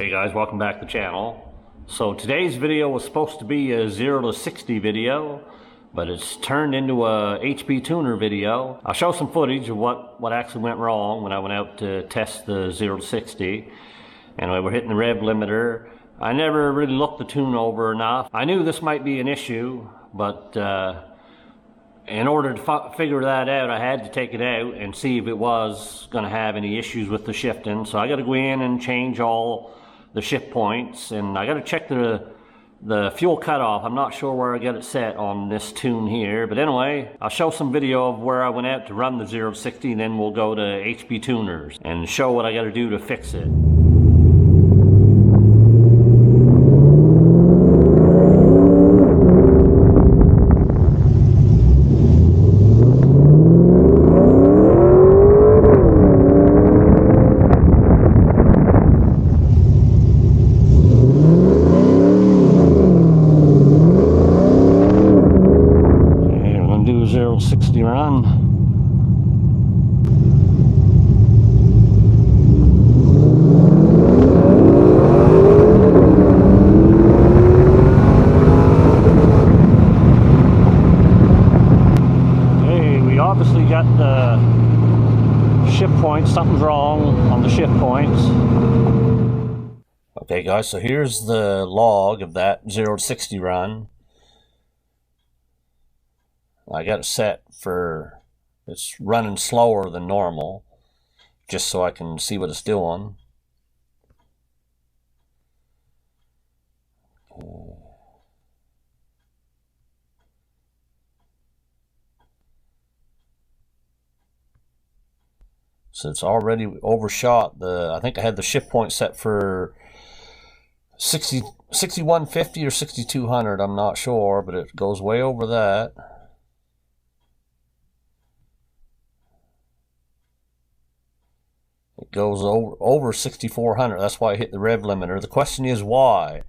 Hey guys, welcome back to the channel. So today's video was supposed to be a 0 to 60 video, but it's turned into a HP tuner video. I'll show some footage of what actually went wrong when I went out to test the 0 to 60. Anyway, we're hitting the rev limiter. I never really looked the tune over enough. I knew this might be an issue, but in order to figure that out, I had to take it out and see if it was going to have any issues with the shifting. So I got to go in and change all the shift points, and I got to check the fuel cutoff. I'm not sure where I got it set on this tune here, but anyway, I'll show some video of where I went out to run the 0 to 60, and then we'll go to HP tuners and show what I got to do to fix it. Do 0 to 60 run. Okay, we obviously got the shift points. Something's wrong on the shift points. Okay guys, so here's the log of that 0 to 60 run. I got it set for, it's running slower than normal, just so I can see what it's doing. So it's already overshot I think I had the shift point set for 6150 or 6200, I'm not sure, but it goes way over that. It goes over 6400. That's why I hit the rev limiter. The question is why?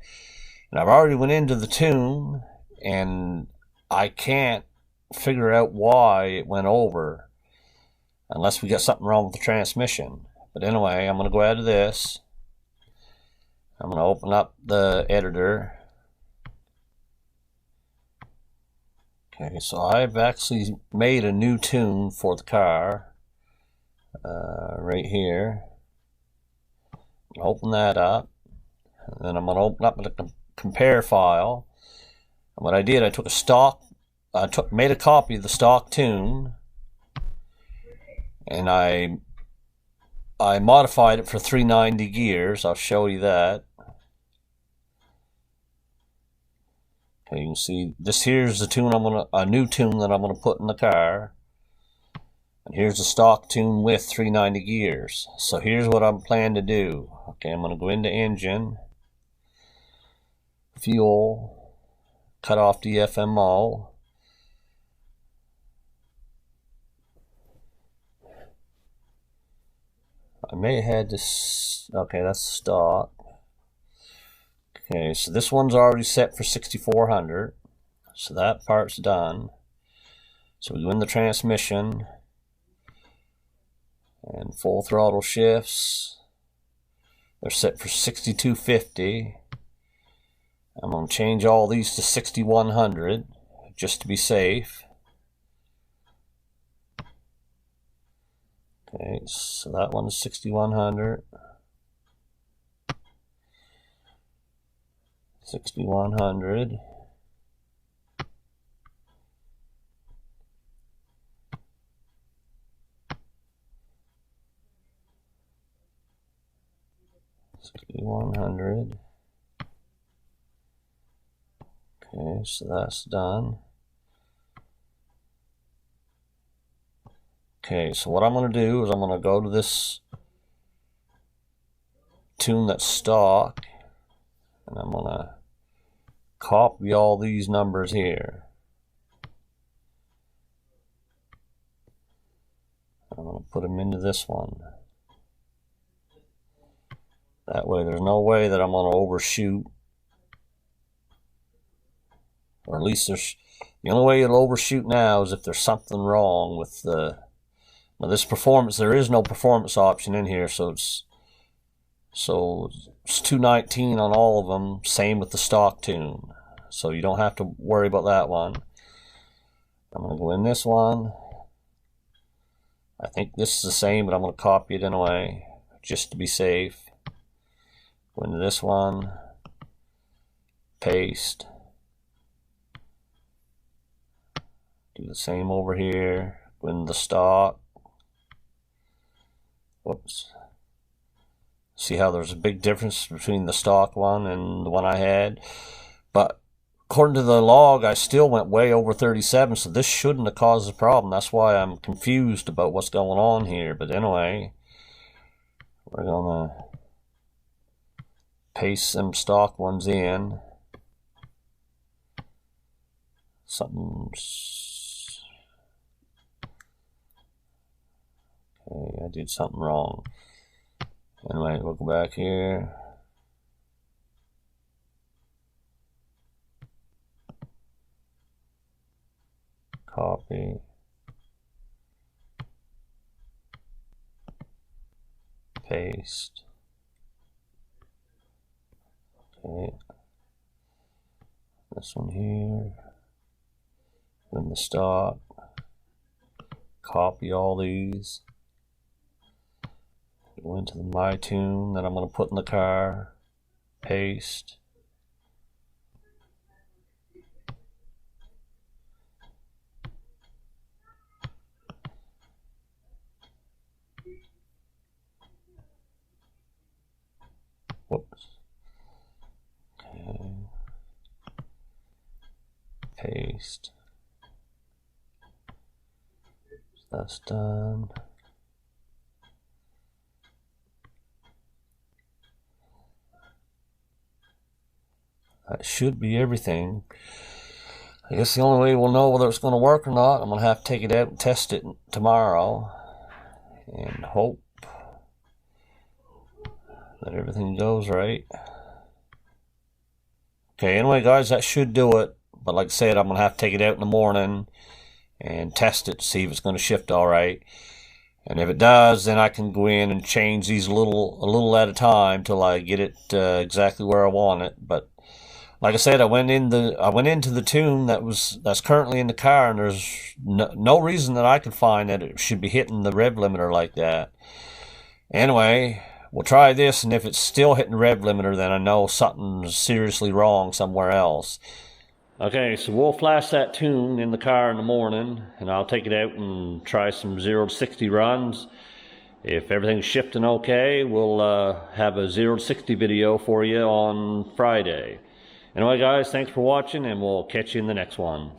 And I've already went into the tune, and I can't figure out why it went over, unless we got something wrong with the transmission. But anyway, I'm going to go out of this. I'm going to open up the editor. Okay, so I've actually made a new tune for the car. Right here. Open that up, and then I'm going to open up the compare file. And what I did, I took made a copy of the stock tune, and I modified it for 390 gears. I'll show you that. Okay, you can see this here's the tune a new tune that I'm gonna put in the car. And here's the stock tune with 390 gears. So here's what I'm planning to do. Okay, I'm going to go into engine, fuel, cut off the FMO. I may have had this. Okay, that's stock. Okay, so this one's already set for 6400. So that part's done. So we go in the transmission. And full throttle shifts, they're set for 6250. I'm going to change all these to 6100 just to be safe. Okay, so that one is 6100. 6100. $6,100. Okay, so that's done. Okay, so what I'm going to do is I'm going to go to this tune that's stock, and I'm going to copy all these numbers here. I'm going to put them into this one. That way there's no way that I'm going to overshoot, or at least the only way it'll overshoot now is if there's something wrong with the Now this performance, there is no performance option in here, so it's So it's 219 on all of them. Same with the stock tune. So you don't have to worry about that one. I'm going to go in this one. I think this is the same, but I'm going to copy it anyway, just to be safe. Go into this one. Paste. Do the same over here. Go into the stock. Whoops. See how there's a big difference between the stock one and the one I had? But according to the log, I still went way over 37, so this shouldn't have caused a problem. That's why I'm confused about what's going on here. But anyway, we're going to paste some stock ones in. Something's... Okay, I did something wrong. Anyway, we'll go back here. Copy. Paste. Okay. This one here. In the stock. Copy all these. Go into the My Tune that I'm going to put in the car. Paste. Whoops. Okay. Paste. So that's done. That should be everything. I guess the only way we'll know whether it's going to work or not, I'm going to have to take it out and test it tomorrow and hope that everything goes right. Okay, anyway guys, that should do it. But like I said, I'm going to have to take it out in the morning and test it to see if it's going to shift all right. And if it does, then I can go in and change these a little at a time till I get it exactly where I want it. But like I said, I went into the tune that's currently in the car, and there's no reason that I could find that it should be hitting the rev limiter like that. Anyway, we'll try this, and if it's still hitting the rev limiter, then I know something's seriously wrong somewhere else. Okay, so we'll flash that tune in the car in the morning, and I'll take it out and try some 0 to 60 runs. If everything's shifting okay, we'll have a 0 to 60 video for you on Friday. Anyway guys, thanks for watching, and we'll catch you in the next one.